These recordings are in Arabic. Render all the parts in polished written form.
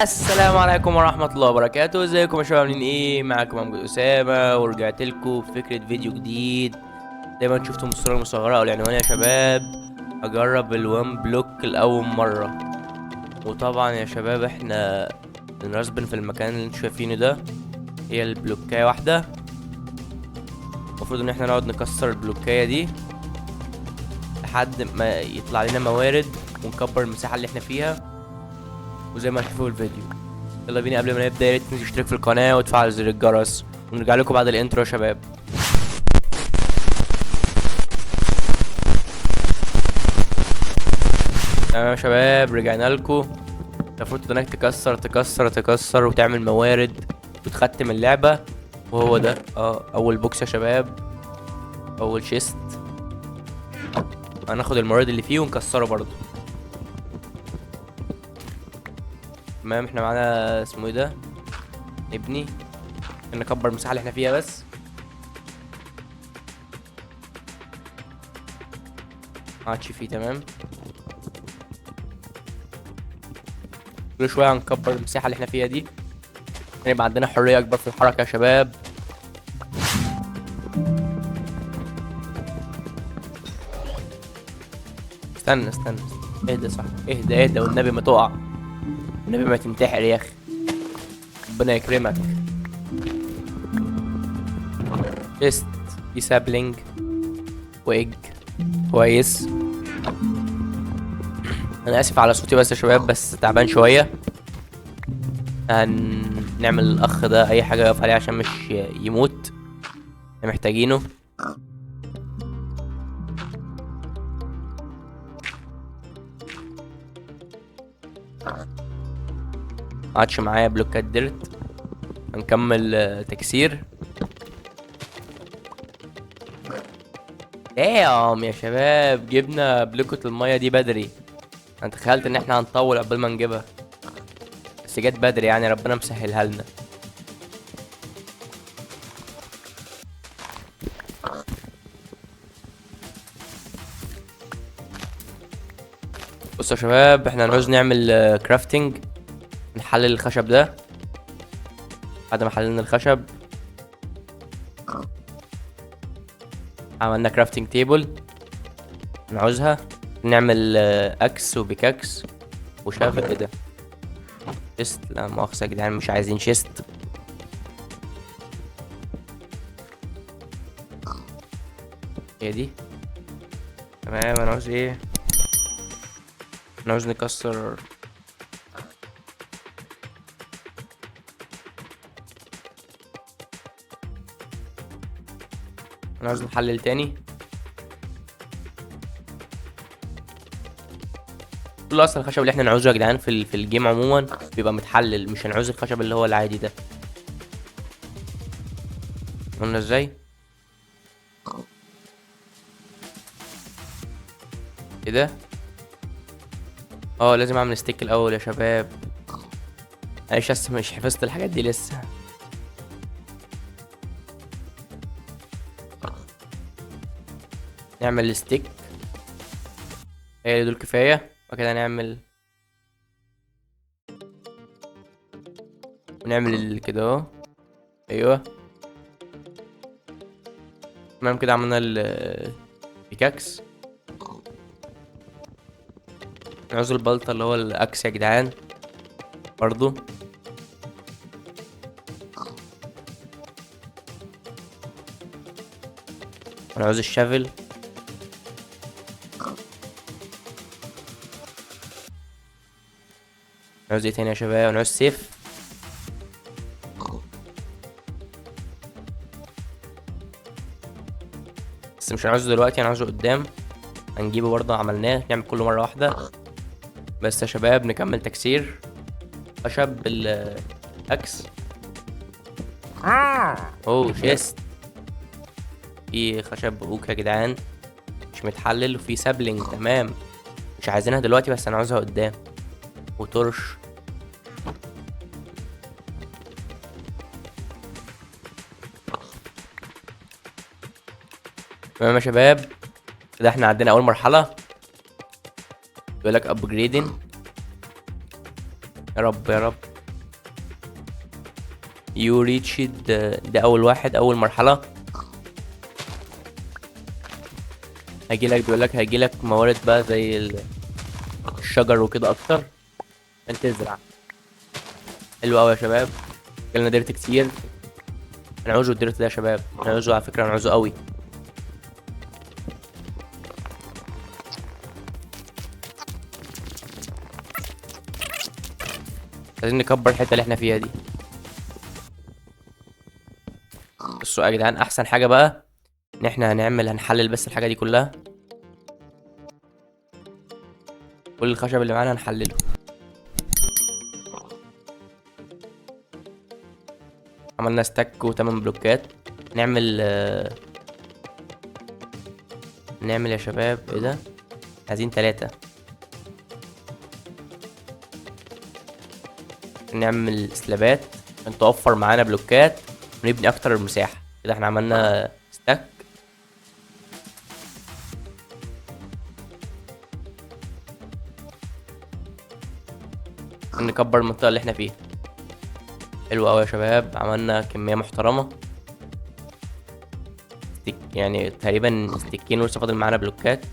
السلام عليكم ورحمة الله وبركاته. ازيكم يا شباب؟ عاملين ايه؟ معاكم محمود أسامة، ورجعت لكم بفكرة فيديو جديد. زي ما انتم شفتوا من الصورة المصغرة او العنوان يا شباب، هجرب الوان بلوك لأول مرة. وطبعا يا شباب احنا بنرسبن في المكان اللي انتم شايفينه ده، هي البلوكاية واحدة. المفروض ان احنا نقعد نكسر البلوكاية دي لحد ما يطلع لنا موارد ونكبر المساحة اللي احنا فيها، وزي ما هتشوفوا في الفيديو. يلا بينا، قبل ما نبدأ يا ريت تشترك في القناة وتفعل زر الجرس، ونرجع لكم بعد الانترو يا شباب. تمام يا شباب، رجعنا لكم. المفروض انك تكسر تكسر تكسر وتعمل موارد وتختم اللعبة. وهو ده اول بوكس يا شباب، اول شيست. هناخد الموارد اللي فيه ونكسره برضو. تمام، احنا معانا اسمه ايه ده، نبني نكبر المساحة اللي احنا فيها بس. ما عادش فيه. تمام، كل شوية هنكبر المساحة اللي احنا فيها دي، يبقى عندنا حرية أكبر في الحركة يا شباب. استنى استنى، اهدى صح، اهدى اهدى والنبي ما تقع، والنبي ما تنتحر يا أخي، ربنا يكرمك. شيست، في سابلينج وإيج، كويس. أنا آسف على صوتي بس يا شباب، بس تعبان شوية. هنعمل الأخ ده أي حاجة يقف عليه عشان مش يموت، احنا محتاجينه. معادش معايا بلوكات ديرت، هنكمل تكسير. دايم يا شباب، جبنا بلوكة المية دي بدري. انا تخيلت ان احنا هنطول قبل ما نجيبها، بس جت بدري، يعني ربنا مسهلها لنا. بصوا يا شباب، احنا هنعوز نعمل كرافتنج، نحلل الخشب ده. بعد ما حللنا الخشب عملنا كرافتنج تيبل، نعوزها نعمل اكس وبيكاكس وشافل. ايه ده؟ شيست؟ لا مؤاخذة يا جدعان، مش عايزين شيست. هي دي. تمام، انا عاوز ايه؟ انا عاوز نكسر. انا عاوز نحلل تاني. كل اصلا الخشب اللي احنا نعوزه يا جدعان في الجيم عموما بيبقى متحلل، مش هنعوز الخشب اللي هو العادي ده. قلنا ازاي؟ ايه ده؟ لازم اعمل ستيك الاول يا شباب. انا لسه مش حفظت الحاجات دي لسه. نعمل ستيك، هي دول كفايه. وكده نعمل ونعمل كده اهو. ايوه تمام، كده عملنا البيكاكس. نعوز البلطة اللي هو الاكس يا جدعان برضو. ونعوز الشافل. نعوز ايه تاني يا شباب؟ ونعوز سيف. بس مش هنعوزه دلوقتي، هنعوزه قدام. هنجيبه برضه، عملناه نعمل كله مرة واحدة. بس يا شباب نكمل تكسير خشب الاكس. اوه شيست، في خشب اوك يا جدعان مش متحلل، وفي سابلينج. تمام، مش عايزينها دلوقتي بس انا عاوزها قدام. وترش. تمام يا شباب، كده احنا عندنا اول مرحلة. بيقول لك ابجريدنج. يا رب يا رب. يو ريتشد، ده اول واحد، اول مرحلة. هيجيلك بيقولك هيجيلك موارد بقى زي الشجر وكده اكتر عشان تزرع. حلو اوي يا شباب. جالنا ديرت كتير، هنعوزه الديرت ده يا شباب، هنعوزه على فكرة، هنعوزه قوي. عايزين نكبر الحتة اللي احنا فيها دي. بصوا يا جدعان، احسن حاجة بقى ان احنا هنحلل بس الحاجة دي كلها. كل الخشب اللي معانا هنحلله. عملنا ستاك و8 بلوكات. نعمل نعمل يا شباب ايه ده، عايزين 3. نعمل سلابات عشان توفر معانا بلوكات ونبني اكتر المساحة. كده احنا عملنا ستاك. نكبر المنطقة اللي احنا فيها. حلو اوي يا شباب، عملنا كمية محترمة. يعني تقريبا ستيكين، ولسه فاضل معانا بلوكات.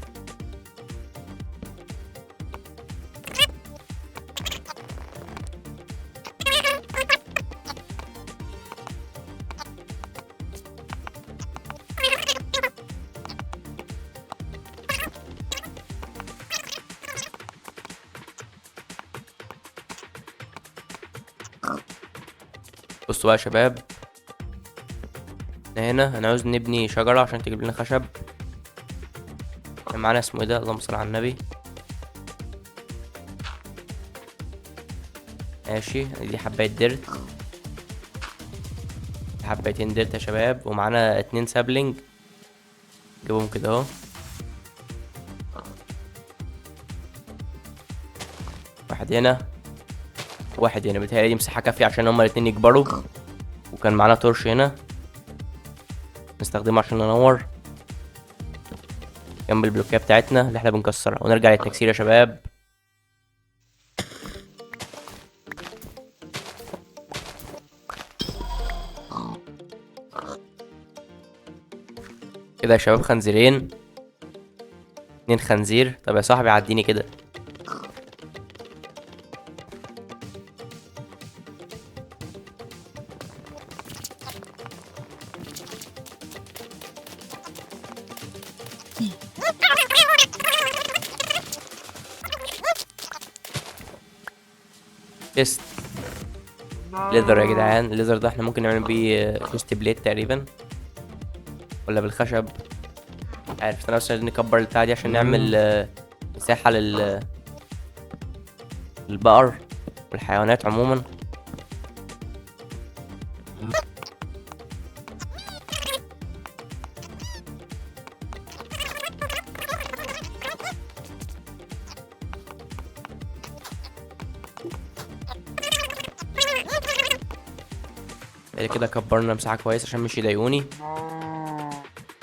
بصوا بقى يا شباب، احنا هنا هنعوز نبني شجرة عشان تجيب لنا خشب. كان معانا اسمه ايه ده، اللهم صل على النبي. ماشي، دي حباية ديرت، حبايتين ديرت يا شباب، ومعانا 2 سابلينج. نجيبهم كده اهو. واحد هنا واحد هنا، بيتهيألي دي مساحة كافية عشان هما الاتنين يكبروا. وكان معانا تورش هنا نستخدمه عشان ننور جنب البلوكيه بتاعتنا اللي احنا بنكسرها. ونرجع للتكسير يا شباب. كده يا شباب خنزيرين، 2 خنزير. طب يا صاحبي عديني كده. تيست ليذر يا جدعان. الليذر ده احنا ممكن نعمل بيه توست بليت تقريبا، ولا بالخشب عارف. انا بس عايزين نكبر البتاعه دي عشان نعمل مساحه للبقر والحيوانات عموما. بعد كده كبرنا مساحه كويسه عشان مش يضايقوني.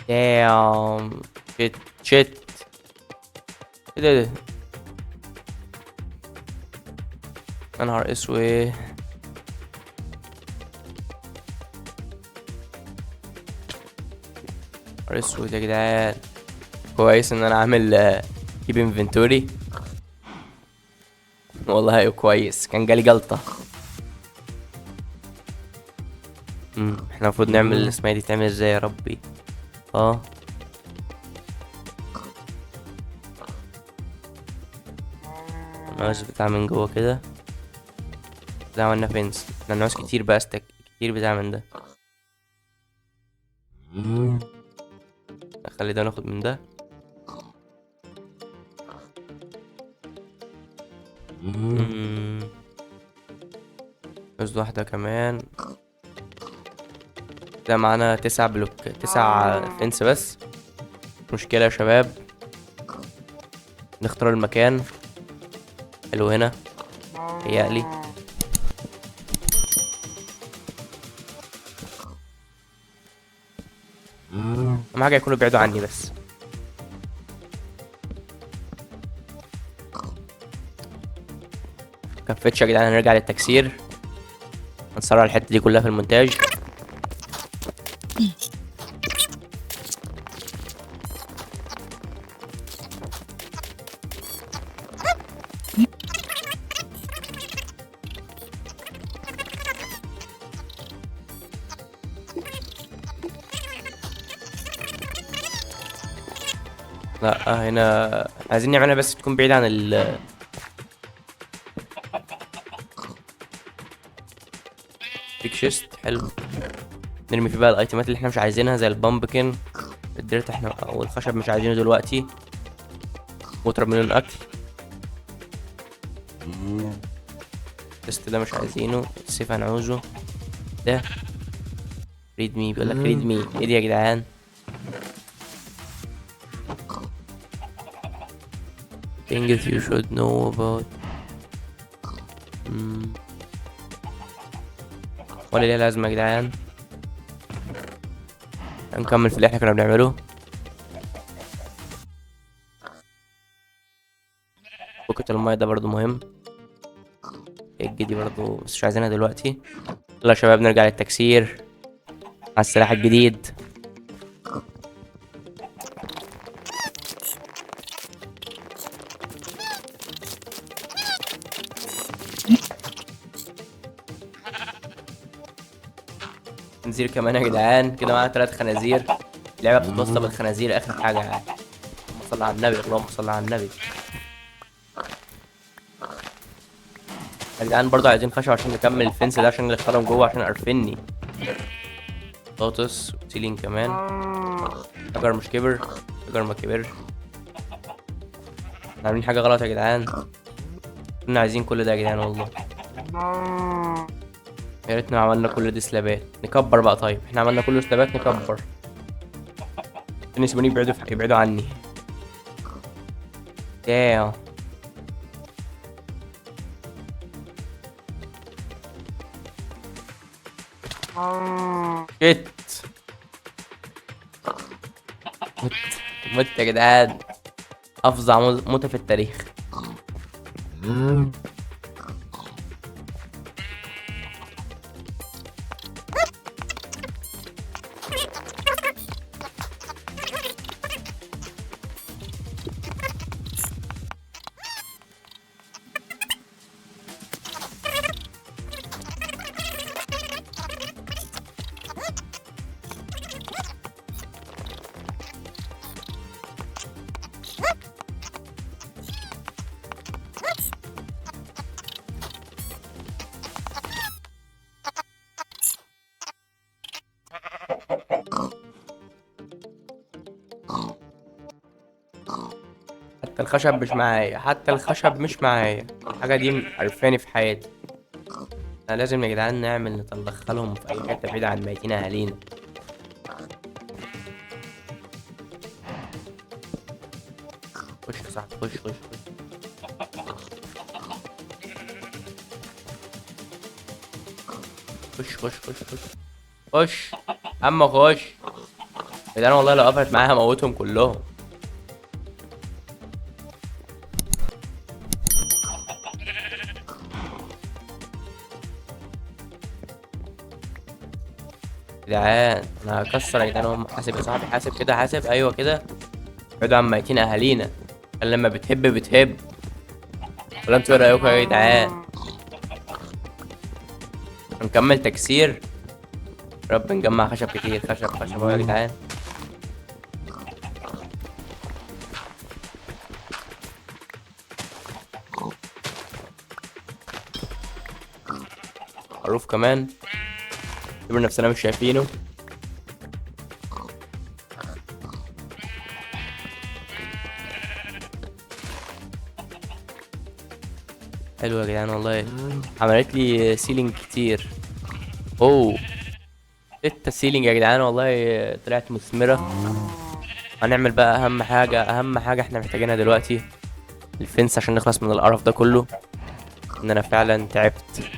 دام شيت شيت. ايه ده يا نهار اسود. نهار اسود يا جدعان. كويس ان انا عامل كيب انفنتوري. والله ايوه كويس، كان جالي جلطة. احنا المفروض نعمل الاسماء دي تعمل ازاي يا ربي. الماوس بتاع من جوه كده. ده عملنا فينس. احنا بنعوز كتير بقى، استك كتير بتاع من ده. نخلي ده ناخد من ده. بس واحدة كمان. ده معانا 9 بلوك، 9 فينس بس. مشكلة يا شباب. نختار المكان. حلو هنا هيقلي. اهم حاجة يكونوا بعيدوا عني بس. كفتش يا جدعان، هنرجع للتكسير. هنسرع الحتة دي كلها في المونتاج. لا هنا عايزين نعملها بس تكون بعيدة عن البيك شيست. حلو، نرمي فيه بقى الايتمات اللي احنا مش عايزينها زي البامبكن. الديرت احنا او الخشب مش عايزينه دلوقتي. وتر من الاكل. التست ده مش عايزينه. السيف هنعوزه. ده ريد مي، بيقول لك ريد مي. ايه دي يا جدعان؟ things you should know about. ولا ليها لازمة يا جدعان. هنكمل في اللي احنا كنا بنعمله. بوكة المايه ده برضو مهم. الج دي برضو بس مش عايزينها دلوقتي. يلا يا شباب نرجع للتكسير على السلاح الجديد. خنزير كمان يا جدعان، كده معانا 3 خنازير. اللعبة بتتوصل بالخنازير آخر حاجة يعني. اللهم صل على النبي، اللهم صل على النبي. يا جدعان برضه عايزين خشب عشان نكمل الفنس ده، عشان ندخلهم جوه عشان قرفني. بطاطس وسيلين كمان. شجر مش كبر، شجر ما كبر. احنا عاملين حاجة غلط يا جدعان. كنا عايزين كل ده يا جدعان والله. يا ريتنا عملنا كل دي سلابات. نكبر بقى. طيب احنا عملنا كل سلابات، نكبر. عشان يسيبوني يبعدوا عني. ياه. شيت. مت مت يا جدعان. افظع موتة في التاريخ. حتى الخشب مش معايا، حتى الخشب مش معايا. الحاجة دي عرفاني في حياتي. احنا لازم يا جدعان نعمل ندخلهم في اي حتة بعيدة عن ميتين اهالينا. خش يا صاحبي، خش خش خش خش خش خش خش. اما خش يا جدعان، والله لو قفلت معايا هموتهم كلهم. يا جدعان انا هكسر يا جدعان. هم حاسب يا صاحبي، حاسب كده، حاسب. ايوه كده. ابعدوا عن ميتين اهالينا. عشان لما بتهب بتهب. ولا انتوا ايه رايكم يا جدعان؟ هنكمل تكسير. رب نجمع خشب كتير. خشب خشب اهو يا جدعان. معروف كمان. نعتبر نفسنا مش شايفينه. حلو يا جدعان والله. عملت لي سيلينج كتير. اوه 6 سيلينج يا جدعان والله. طلعت مثمرة. هنعمل بقى اهم حاجة، اهم حاجة احنا محتاجينها دلوقتي. الفنس عشان نخلص من القرف ده كله. ان انا فعلا تعبت.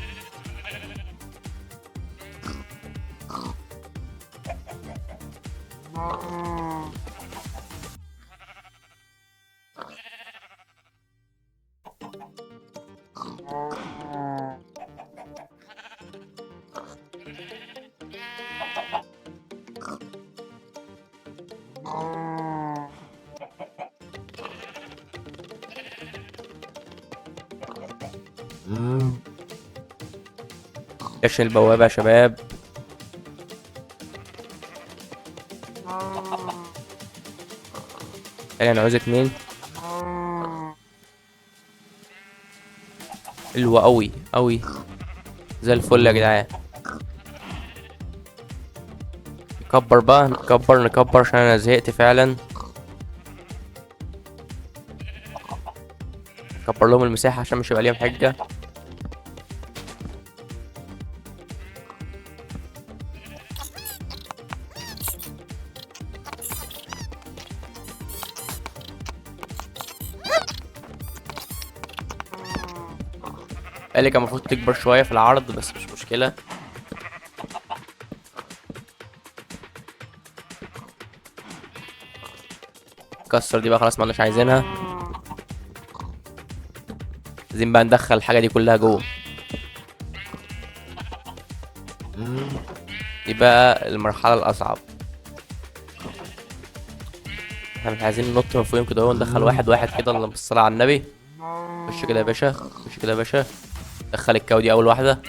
كشف البوابة يا شباب. تاني انا عاوز 2. حلو اوي اوي زي الفل يا جدعان. نكبر بقى، نكبر عشان انا زهقت فعلا. نكبر لهم المساحة عشان مش هيبقى ليهم حجة. قالي كان المفروض تكبر شوية في العرض بس مش مشكلة. كسر دي بقى خلاص مالناش عايزينها. عايزين بقى ندخل الحاجة دي كلها جوه. دي بقى المرحلة الأصعب. احنا مش عايزين ننط من فوقهم كده وندخل واحد واحد كده. اللهم صل على النبي. خش كده يا باشا، خش كده يا باشا. دخل الكاو دي أول واحدة.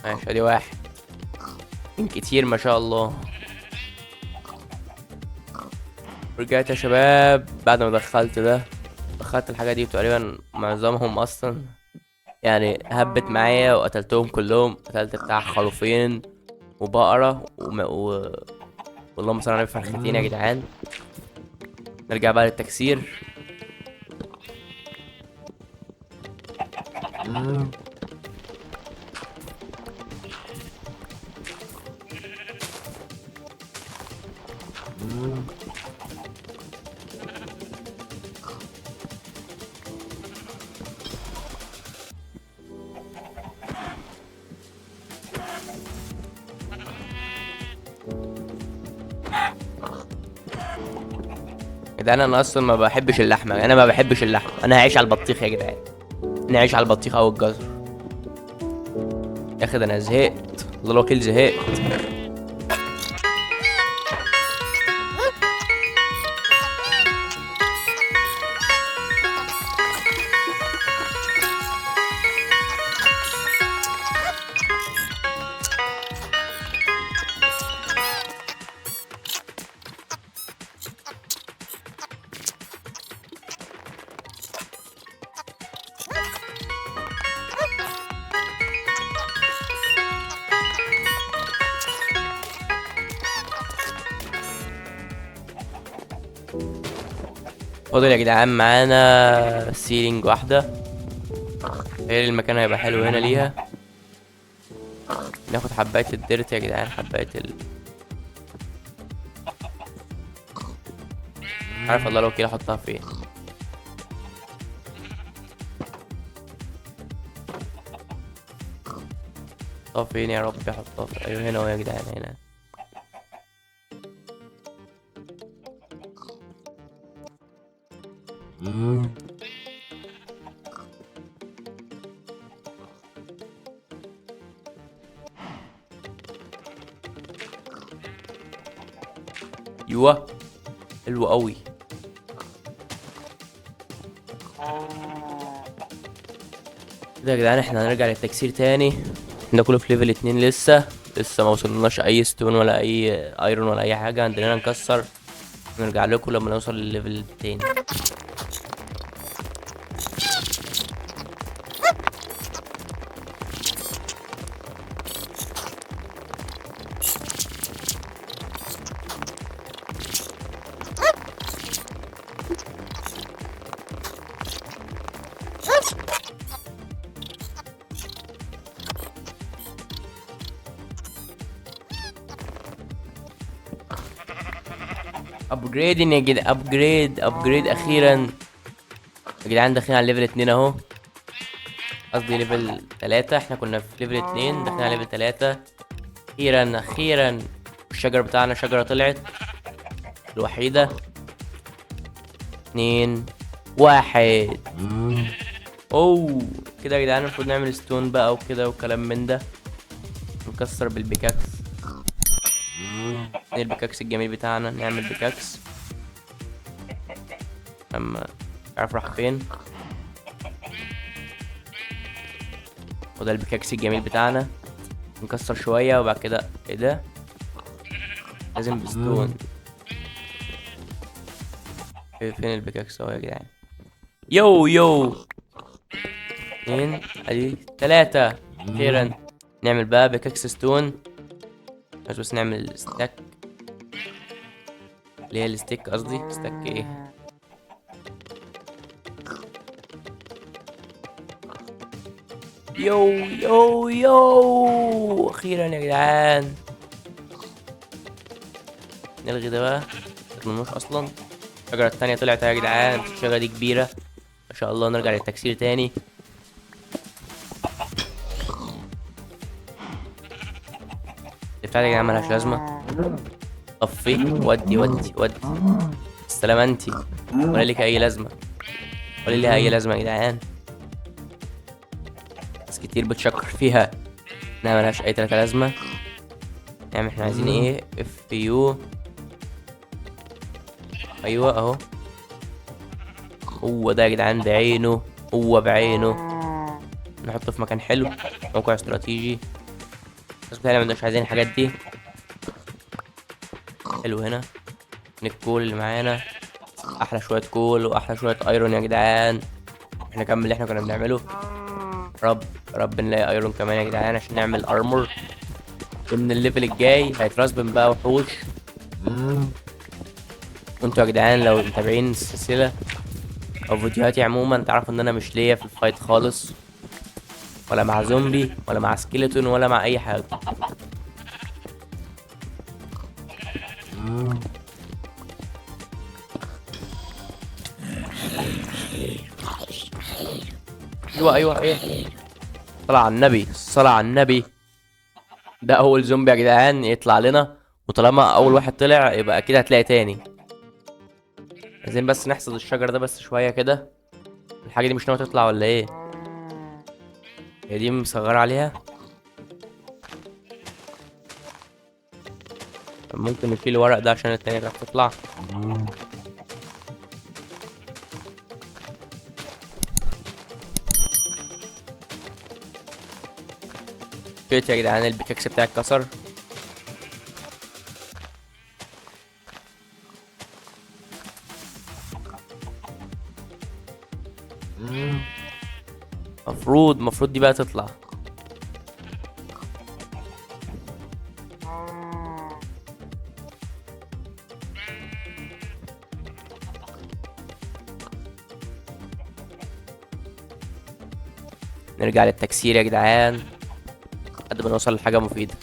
ماشي ادي واحد من كتير ما شاء الله. رجعت يا شباب بعد ما دخلت ده. دخلت الحاجة دي تقريبا معظمهم اصلا يعني هبت معايا وقتلتهم كلهم. قتلت بتاع خروفين وبقرة واللهم صل على النبي فرختين يا جدعان. نرجع بقى للتكسير. يا جدعان انا اصلا ما بحبش اللحمه، انا ما بحبش اللحمه. انا هعيش على البطيخ يا جدعان. انا هعيش على البطيخ او الجزر. يا اخي ده انا زهقت، الله الوكيل زهقت. فاضل يا جدعان معانا سيلينج واحدة. غير المكان هيبقى حلو هنا ليها. ناخد حباية الديرت يا جدعان، حباية عارف الله لو كده احطها فين. احطها فين يا رب؟ احطها فين؟ ايوه هنا اهو يا جدعان هنا. ايوه حلو قوي. كده يا جدعان احنا هنرجع للتكسير تاني. احنا كله في ليفل 2 لسه ما وصلناش اي ستون ولا اي ايرون ولا اي حاجه. عندنا نكسر ونرجع لكم لما نوصل للليفل التاني. ابجريدنج يا جدعان، ابجريد اخيرا يا جدعان. داخلين على ليفل 2 اهو، قصدي ليفل 3. احنا كنا في ليفل 2 داخلين على ليفل 3 اخيرا. الشجر بتاعنا شجرة طلعت الوحيدة. 2 1. اوه كده يا جدعان المفروض نعمل ستون بقى وكده وكلام من ده. نكسر بالبيكاكس. البيكاكس الجميل بتاعنا، نعمل بيكاكس. اما مش عارف راح فين. وده البيكاكس الجميل بتاعنا. نكسر شوية وبعد كده ايه ده؟ لازم بستون. فين البيكاكس اهو يا جدعان. يو 2 ادي 3. اخيرا نعمل بقى بيكاكس ستون. بس نعمل ستاك، اللي هي الستيك قصدي، ستاك ايه. يو اخيرا يا جدعان. نلغي ده بقى، متضمنوش اصلا. الشجرة التانية طلعت يا جدعان، الشجرة دي كبيرة ما شاء الله. نرجع للتكسير تاني. بتاعتي يا جدعان ملهاش لازمة. طفي ودي السلامة انتي، ولا ليك اي لازمة، ولا ليها اي لازمة يا جدعان. ناس كتير بتشكر فيها انها ملهاش اي تلاتة لازمة. يعني احنا عايزين ايه؟ اف يو. ايوه اهو، هو ده يا جدعان بعينه، هو بعينه. نحطه في مكان حلو، موقع استراتيجي. بس بتاعنا مش عايزين الحاجات دي. حلو هنا. الكول اللي معانا احلى شويه كول واحلى شويه ايرون يا جدعان. احنا نكمل اللي احنا كنا بنعمله. رب نلاقي ايرون كمان يا جدعان عشان نعمل ارمور. ومن الليفل الجاي هيترسبن بقى وحوش. وانتوا يا جدعان لو متابعين السلسله او فيديوهاتي عموما تعرفوا ان انا مش ليا في الفايت خالص، ولا مع زومبي ولا مع سكيلتون ولا مع اي حاجه. ايوه صلاة على النبي، صلاة على النبي. ده اول زومبي يا جدعان يطلع لنا، وطالما اول واحد طلع يبقى اكيد هتلاقي تاني. عايزين بس نحصد الشجر ده بس شويه كده. الحاجه دي مش ناويه تطلع ولا ايه؟ هي دي مصغره عليها. ممكن نشيل الورق ده عشان التانية تعرف تطلع. شيت يا جدعان، البيكاكس بتاعي اتكسر. مفروض دي بقى تطلع. نرجع للتكسير يا جدعان لحد ما نوصل لحاجة مفيدة.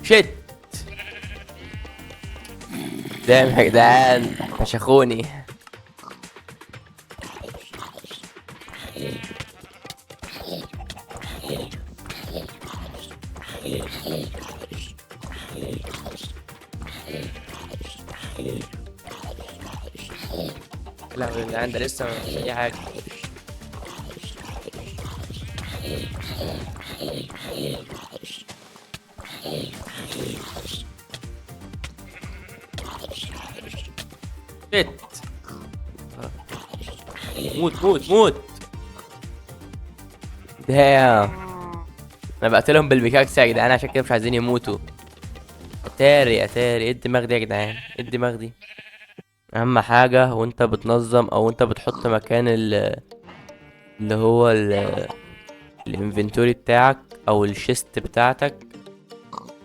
شيت دام يا جدعان، فشخوني. لا يا جدعان ده لسه مفيش اي حاجة. شيت موت. دام انا بقتلهم بالبيكاكس يا جدعان عشان كده مش عايزين يموتوا. اتاري ايه الدماغ دي يا جدعان؟ ايه الدماغ دي؟ اهم حاجة وانت بتنظم او انت بتحط مكان اللي هو الانفنتوري بتاعك او الشيست بتاعتك،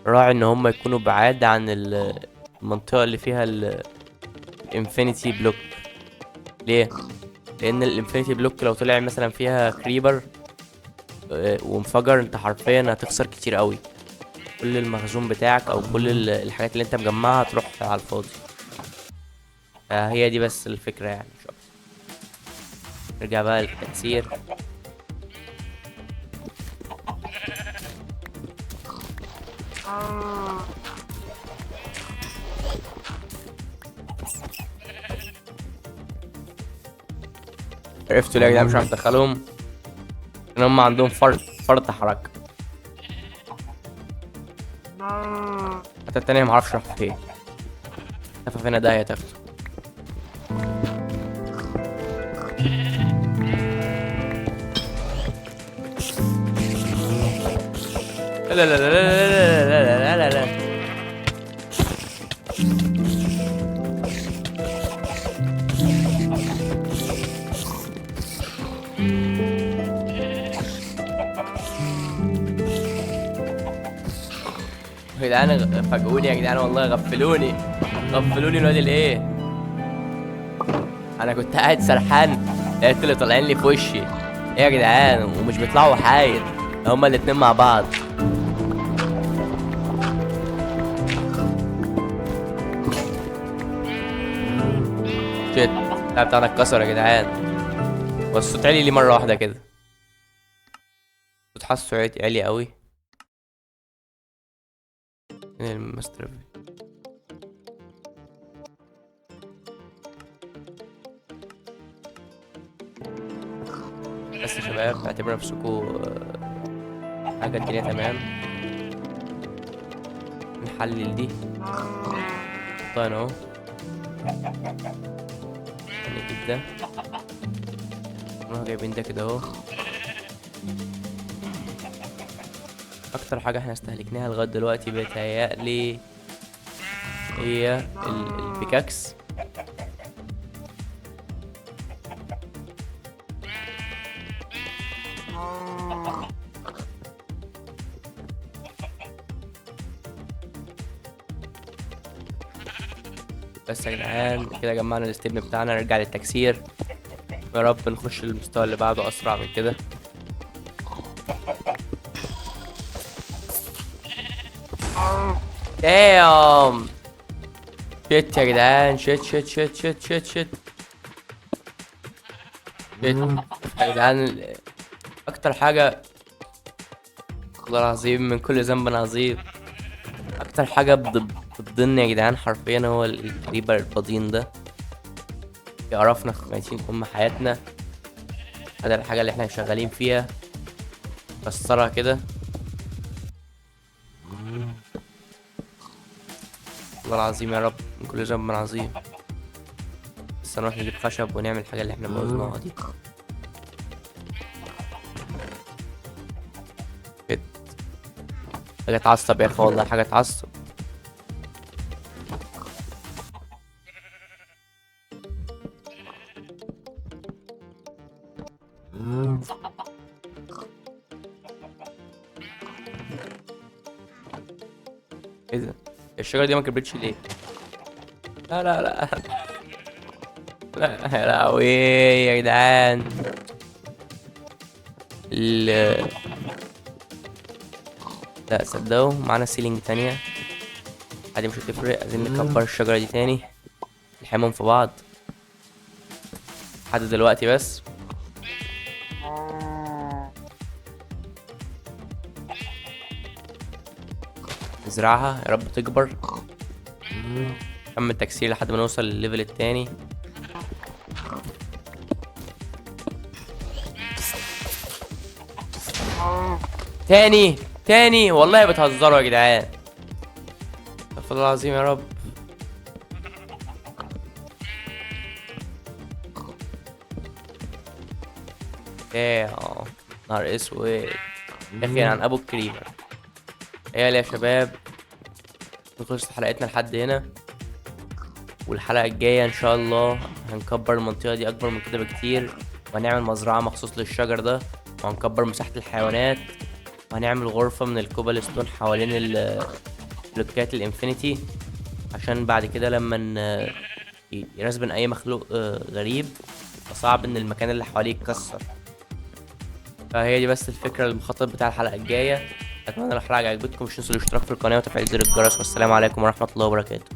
راعي ان هم يكونوا بعاد عن المنطقة اللي فيها الانفينيتي بلوك. ليه؟ لان الانفينيتي بلوك لو طلع مثلا فيها كريبر وانفجر، انت حرفيا هتخسر كتير قوي. كل المخزون بتاعك او كل الحاجات اللي انت مجمعها هتروح على الفاضي. هي دي بس الفكرة يعني مش اكتر. نرجع بقى للتكسير. عرفتوا ليه يا جدعان مش عارف ادخلهم؟ ان هم عندهم فرط حركة. الحتة التانية معرفش راح فين. لفة هنا داهية تاخده. لا لا لا لا لا لا لا لا لا. يا جدعان فاجئوني يا جدعان والله، غفلوني الواد الايه. انا كنت قاعد سرحان لقيت اللي طالعين لي في وشي. ايه يا جدعان ومش بيطلعوا حايد، هما الاتنين مع بعض. شيت البتاع بتاعنا اتكسر يا جدعان. بس الصوت عالي لي مرة واحدة كده، صوت حاسه عالي قوي. الماستر بس يا شباب اعتبروا نفسكوا حاجة الدنيا تمام. نحلل دي طيب اهو، نجيب ده نروح جايبين ده كده اهو. اكتر حاجة احنا استهلكناها لغاية دلوقتي بيتهيألي هي البيكاكس. بس يا جدعان كده جمعنا الستيب بتاعنا، نرجع للتكسير. يا رب نخش المستوى اللي بعده اسرع من كده. دام شيت يا جدعان، شيت شيت شيت شيت شيت شيت يا جدعان. اكتر حاجة والله العظيم من كل ذنب عظيم، اكتر حاجة بتضن يا جدعان حرفيا هو الكريبر البضين ده. يعرفنا ميتين ام حياتنا. هذا الحاجة اللي احنا شغالين فيها، كسرها كده. والله العظيم يا رب من كل ذنب عظيم. بس نروح نجيب خشب ونعمل الحاجة اللي احنا بوظناها دي. حاجة تعصب يا اخي والله، حاجة تعصب. ايه ده؟ الشجرة دي ما كبرتش ليه؟ لا لا لا لا يا لهوي يا جدعان. لا صدقوا معانا سيلينج تانية عادي مش هتفرق. عايزين نكبر الشجرة دي تاني، نلحمهم في بعض لحد دلوقتي بس. نزرعها يا رب تكبر. نكمل تكسير لحد ما نوصل للليفل التاني. تاني والله بتهزروا يا جدعان، استغفر الله العظيم يا رب. نهار اسود يا اخي عن ابو الكريمر. يا شباب نخلص حلقتنا لحد هنا، والحلقة الجاية ان شاء الله هنكبر المنطقة دي اكبر من كده بكتير، وهنعمل مزرعة مخصوص للشجر ده، وهنكبر مساحة الحيوانات، وهنعمل غرفة من الكوبالستون حوالين بلوكات الانفينيتي، عشان بعد كده لما يرسبن اي مخلوق غريب فصعب ان المكان اللي حواليه يتكسر. فهي دي بس الفكرة المخطط بتاع الحلقة الجاية. اتمنى الحلقة عجبتكم، مش تنسوا الاشتراك في القناة وتفعيل زر الجرس، والسلام عليكم ورحمة الله وبركاته.